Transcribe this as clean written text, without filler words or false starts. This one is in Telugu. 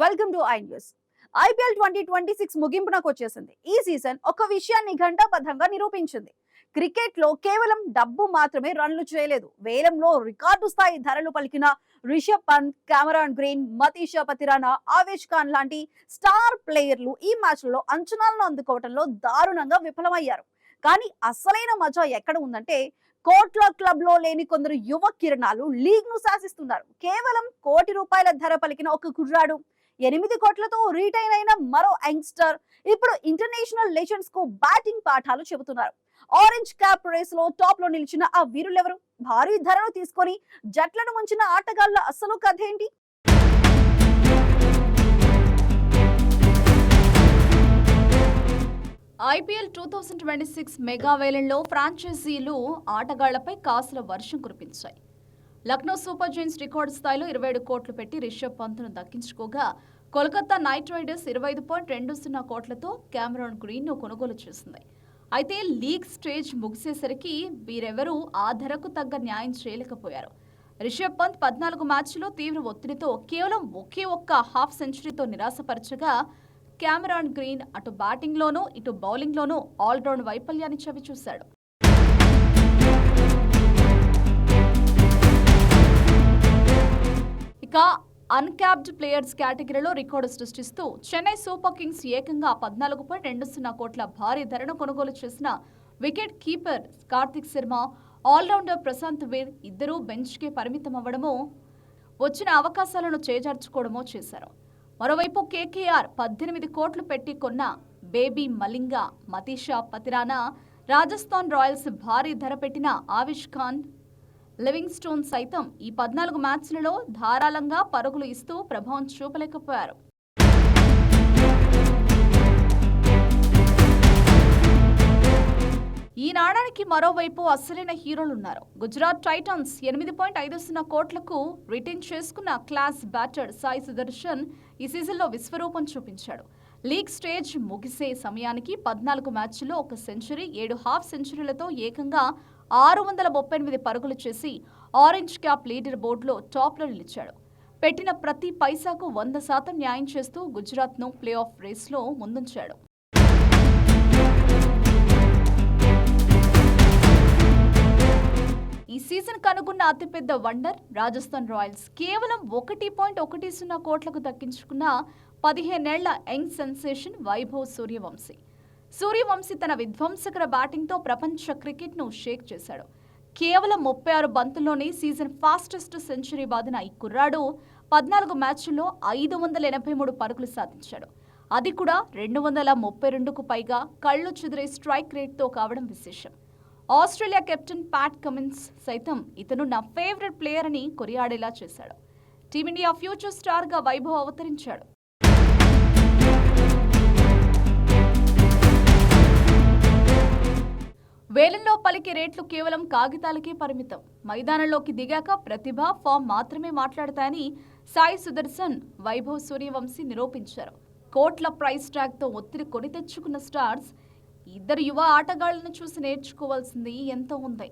Welcome to I news. IPL 2026 ముగింపునకు వచ్చేసింది. ఈ సీజన్ ఒక విషయాన్ని ఘంటాపథంగా నిరూపించింది. క్రికెట్ లో కేవలం డబ్బు మాత్రమే రన్లు చేయలేదు. వేలంలో రికార్డు స్థాయి ధరలు పలికిన రిషబ్ పంత్, కెమెరాన్ గ్రీన్, మతీషా పతిరానా, ఆవేష్ ఖాన్ లాంటి స్టార్ ప్లేయర్లు ఈ మ్యాచ్లలో అంచనాలను అందుకోవడంలో దారుణంగా విఫలమయ్యారు. కానీ అసలైన మజా ఎక్కడ ఉందంటే కోట్ల క్లబ్ లో లేని కొందరు యువ కిరణాలు లీగ్ ను శాసిస్తున్నారు. కేవలం ₹1 కోటి ధర పలికిన ఒక కుర్రాడు, 8 కోట్లతో రీటైన్ అయిన మరో యంగ్స్టర్ ఇప్పుడు ఇంటర్నేషనల్ లెజెండ్స్ కు బ్యాటింగ్ పాఠాలు చెబుతున్నారు. ఆరెంజ్ క్యాప్ రేస్ లో టాప్ లో నిలిచిన ఆ వీరులెవరు? భారీ ధరను తీసుకొని జట్లను ముంచిన ఆటగాళ్ల అసలు కథ ఏంటి? ఐపీఎల్ 2026 మెగా వేలంలో ఫ్రాంచైజీలు ఆటగాళ్లపై కాసుల వర్షం కురిపించాయి. లక్నో సూపర్ జైంట్స్ రికార్డు స్థాయిలో 27 కోట్లు పెట్టి రిషబ్ పంత్ను దక్కించుకోగా, కోల్కతా నైట్ రైడర్స్ 25.20 కోట్లతో కెమెరాన్ గ్రీన్ను కొనుగోలు చేసింది. అయితే లీగ్ స్టేజ్ ముగిసేసరికి వీరెవరూ ఆ ధరకు తగ్గ న్యాయం చేయలేకపోయారు. రిషబ్ పంత్ 14 మ్యాచ్ల్లో తీవ్ర ఒత్తిడితో కేవలం ఒకే ఒక్క హాఫ్ సెంచరీతో నిరాశపరచగా, కెమెరాన్ గ్రీన్ అటు బ్యాటింగ్లోనూ ఇటు బౌలింగ్లోనూ ఆల్రౌండ్ వైఫల్యాన్ని చవిచూశాడు. ఇక అన్క్యాప్డ్ ప్లేయర్స్ కేటగిరీలో రికార్డు సృష్టిస్తూ చెన్నై సూపర్ కింగ్స్ ఏకంగా 14.20 కోట్ల భారీ ధరను కొనుగోలు చేసిన wicket keeper Karthik Sharma, allrounder Prashant Veer ఇద్దరూ బెంచ్కే పరిమితమవ్వడమో, వచ్చిన అవకాశాలను చేజార్చుకోవడమో చేశారు. మరోవైపు కేకేఆర్ 18 కోట్లు పెట్టి కొన్న బేబీ మలింగ, మతీషా పతిరానా, రాజస్థాన్ రాయల్స్ భారీ ధర పెట్టిన ఆవేష్ ఖాన్, లివింగ్స్టోన్ సైతం ఈ 14 మ్యాచ్లలో ధారాళంగా పరుగులు ఇస్తూ ప్రభావం చూపలేకపోయారు. ఈ నాణానికి మరోవైపు అసలైన హీరోలున్నారు. గుజరాత్ టైటన్స్ 8.50 కోట్లకు రిటైన్ చేసుకున్న క్లాస్ బ్యాటర్ సాయి సుదర్శన్ ఈ సీజన్లో విశ్వరూపం చూపించాడు. లీగ్ స్టేజ్ ముగిసే సమయానికి 14 మ్యాచ్ల్లో 1 సెంచరీ, 7 హాఫ్ సెంచరీలతో ఏకంగా 638 పరుగులు చేసి ఆరెంజ్ క్యాప్ లీడర్ బోర్డులో టాప్లో నిలిచాడు. పెట్టిన ప్రతి పైసాకు 100% న్యాయం చేస్తూ గుజరాత్ను ప్లే ఆఫ్ రేస్లో ముందుంచాడు. ఈ సీజన్ కనుగొన్న అతిపెద్ద వండర్ రాజస్థాన్ రాయల్స్ కేవలం 1.10 కోట్లకు దక్కించుకున్న 15 ఏళ్ల యంగ్ సెన్సేషన్ వైభవ్ సూర్యవంశీ. సూర్యవంశీ తన విధ్వంసకర బ్యాటింగ్తో ప్రపంచ క్రికెట్ను షేక్ చేశాడు. కేవలం 36 బంతుల్లోనే సీజన్ ఫాస్టెస్ట్ సెంచరీ బాదిన ఈ కుర్రాడు 14 మ్యాచ్ల్లో 583 పరుగులు సాధించాడు. అది కూడా 232కు పైగా కళ్లు చెదిరే స్ట్రైక్ రేట్తో కావడం విశేషం. ఆస్ట్రేలియా కెప్టెన్ ప్యాట్ కమిన్స్ సైతం ఇతను నా ఫేవరెట్ ప్లేయర్ అని కొనియాడేలా చేశాడు. టీమిండియా ఫ్యూచర్ స్టార్గా వైభవ్ అవతరించాడు. వేలంలో పలికే రేట్లు కేవలం కాగితాలకే పరిమితం. మైదానంలోకి దిగాక ప్రతిభ, ఫామ్ మాత్రమే మాట్లాడతాయని సాయి సుదర్శన్, వైభవ్ సూర్యవంశీ నిరూపించారు. కోట్ల ప్రైస్ ట్యాగ్తో ఒత్తిడి కొని తెచ్చుకున్న స్టార్స్ ఇద్దరు యువ ఆటగాళ్లను చూసి నేర్చుకోవాల్సింది ఎంతో ఉంది.